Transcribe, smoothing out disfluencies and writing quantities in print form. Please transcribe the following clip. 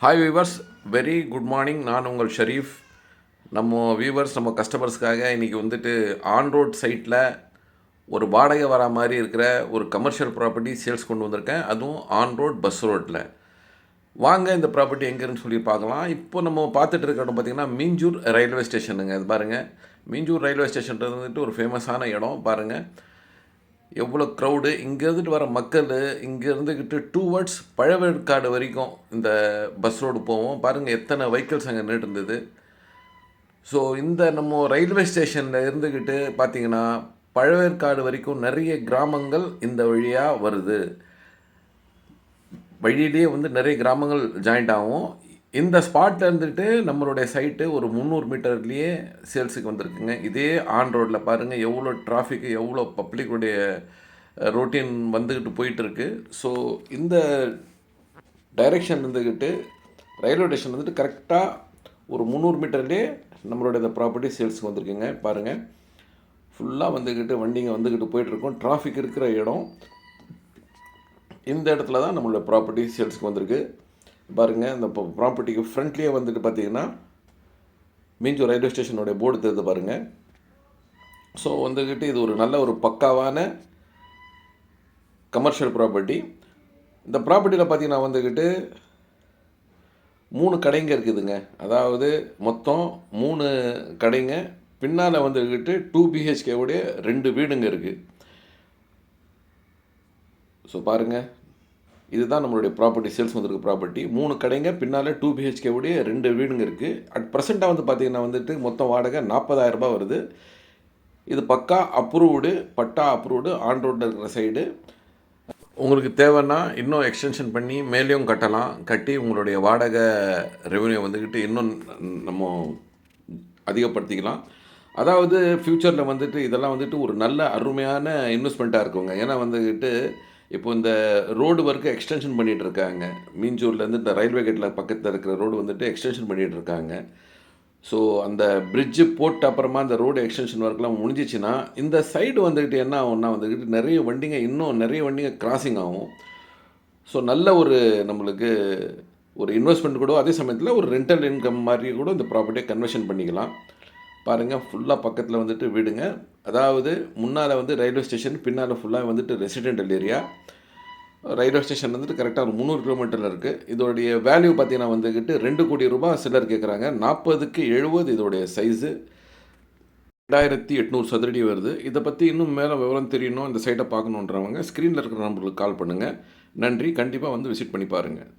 Hi viewers, very good morning. நான் உங்கள் ஷரீஃப். நம்ம வீவர்ஸ், நம்ம கஸ்டமர்ஸ்க்காக இன்றைக்கி வந்துட்டு ஆன் ரோட் சைட்டில் ஒரு வாடகை வர மாதிரி இருக்கிற ஒரு கமர்ஷியல் ப்ராப்பர்ட்டி சேல்ஸ் கொண்டு வந்திருக்கேன். அதுவும் ஆன் ரோட் பஸ் ரோட்டில். வாங்க இந்த ப்ராப்பர்ட்டி எங்கேன்னு சொல்லி பார்க்கலாம். இப்போ நம்ம பார்த்துட்டு இருக்கிற இடம் பார்த்திங்கன்னா மீஞ்சூர் ரயில்வே ஸ்டேஷனுங்க. இது பாருங்கள், மீஞ்சூர் ரயில்வே ஸ்டேஷன்றது வந்துட்டு ஒரு ஃபேமஸான இடம். பாருங்கள் எவ்வளோ க்ரௌடு. இங்கே இருந்துட்டு வர மக்கள் இங்கே இருந்துக்கிட்டு டுவர்ட்ஸ் பழவேற்காடு வரைக்கும் இந்த பஸ் ரோடு போவோம். பாருங்கள் எத்தனை வெஹிக்கிள்ஸ் அங்கே நின்று இருந்தது. ஸோ இந்த நம்ம ரயில்வே ஸ்டேஷனில் இருந்துக்கிட்டு பார்த்திங்கன்னா பழவேற்காடு வரைக்கும் நிறைய கிராமங்கள் இந்த வழியாக வருது. வழியிலேயே வந்து நிறைய கிராமங்கள் ஜாயிண்ட் ஆகும். இந்த ஸ்பாட்டில் இருந்துட்டு நம்மளுடைய சைட்டு ஒரு 300 மீட்டர்லேயே சேல்ஸுக்கு வந்திருக்குங்க. இதே ஆன் ரோட்டில் பாருங்கள் எவ்வளோ டிராஃபிக்கு, எவ்வளோ பப்ளிக்குடைய ரொட்டீன் வந்துக்கிட்டு போயிட்டுருக்கு. ஸோ இந்த டைரெக்ஷன் இருந்துக்கிட்டு ரயில்வே ஸ்டேஷன் வந்துட்டு கரெக்டாக ஒரு 300 மீட்டர்லேயே நம்மளுடைய இந்த ப்ராப்பர்ட்டி சேல்ஸுக்கு வந்திருக்குங்க. பாருங்கள் ஃபுல்லாக வந்துக்கிட்டு வண்டிங்க வந்துக்கிட்டு போயிட்டுருக்கோம். டிராஃபிக் இருக்கிற இடம் இந்த இடத்துல தான் நம்மளோட ப்ராப்பர்ட்டி சேல்ஸுக்கு வந்திருக்கு. பாருங்கள், இந்த ப்ராப்பர்ட்டிக்கு ஃப்ரண்ட்லேயே வந்துட்டு பார்த்திங்கன்னா மீஞ்சூர் ரயில்வே ஸ்டேஷனுடைய போர்டு தெரியுது பாருங்கள். ஸோ வந்துக்கிட்டு இது ஒரு நல்ல ஒரு பக்காவான கமர்ஷியல் ப்ராப்பர்ட்டி. இந்த ப்ராப்பர்ட்டியில் பார்த்திங்கன்னா வந்துக்கிட்டு 3 கடைங்க இருக்குதுங்க. அதாவது மொத்தம் 3 கடைங்க. பின்னால் வந்துக்கிட்டு 2 BHKவுடைய 2 வீடுங்க இருக்குது. ஸோ பாருங்கள், இதுதான் நம்மளுடைய ப்ராப்பர்ட்டி சேல்ஸ் வந்திருக்கு. ப்ராப்பர்ட்டி 3 கடைங்க, பின்னால் 2 BHKவுடைய 2 வீடுங்க இருக்குது. அட் ப்ரெசென்ட்டாக வந்து பார்த்திங்கன்னா வந்துட்டு மொத்தம் வாடகை 40,000 ரூபாய் வருது. இது பக்கா அப்ரூவ்டு, பட்டா அப்ரூவ்டு, ஆன் ரோட்டில் இருக்கிற சைடு. உங்களுக்கு தேவைன்னா இன்னும் எக்ஸ்டென்ஷன் பண்ணி மேலேயும் கட்டலாம். கட்டி உங்களுடைய வாடகை ரெவன்யூ வந்துக்கிட்டு இன்னும் நம்ம அதிகப்படுத்திக்கலாம். அதாவது ஃப்யூச்சரில் வந்துட்டு இதெல்லாம் வந்துட்டு ஒரு நல்ல அருமையான இன்வெஸ்ட்மெண்ட்டாக இருக்குங்க. ஏன்னா வந்துக்கிட்டு இப்போ இந்த ரோடு ஒர்க்கு எக்ஸ்டென்ஷன் பண்ணிகிட்டு இருக்காங்க. மீஞ்சூர்லேருந்து இந்த ரயில்வே கேட்டில் பக்கத்தில் இருக்கிற ரோடு வந்துட்டு எக்ஸ்டென்ஷன் பண்ணிகிட்டு இருக்காங்க. ஸோ அந்த பிரிட்ஜு போட்ட அப்புறமா அந்த ரோடு எக்ஸ்டென்ஷன் ஒர்க்லாம் முடிஞ்சிச்சுன்னா இந்த சைடு வந்துக்கிட்டு என்ன ஆகும்னா வந்துக்கிட்டு நிறைய வண்டிங்க கிராசிங் ஆகும். ஸோ நல்ல ஒரு நம்மளுக்கு ஒரு இன்வெஸ்ட்மெண்ட் கூட, அதே சமயத்தில் ஒரு ரெண்டல் இன்கம் மாதிரி கூட இந்த ப்ராப்பர்ட்டியை கன்வர்ஷன் பண்ணிக்கலாம். பாருங்கள் ஃபுல்லாக பக்கத்தில் வந்துட்டு வீடுங்க. அதாவது முன்னால் வந்து ரயில்வே ஸ்டேஷன், பின்னால் ஃபுல்லாக வந்துட்டு ரெசிடென்டல் ஏரியா. ரயில்வே ஸ்டேஷன் வந்துட்டு கரெக்டாக ஒரு 300 கிலோமீட்டரில் இருக்குது. இதோடைய வேல்யூ பார்த்திங்கன்னா வந்துக்கிட்டு 2 கோடி ரூபாய் சிலர் கேட்குறாங்க. 40க்கு 70 இதோடைய சைஸு. 2800 சதுரடி வருது. இதை பற்றி இன்னும் மேலே விவரம் தெரியணும், இந்த சைட்டை பார்க்கணுன்றவங்க ஸ்க்ரீனில் இருக்கிற நம்பருக்கு கால் பண்ணுங்கள். நன்றி. கண்டிப்பாக வந்து விசிட் பண்ணி பாருங்கள்.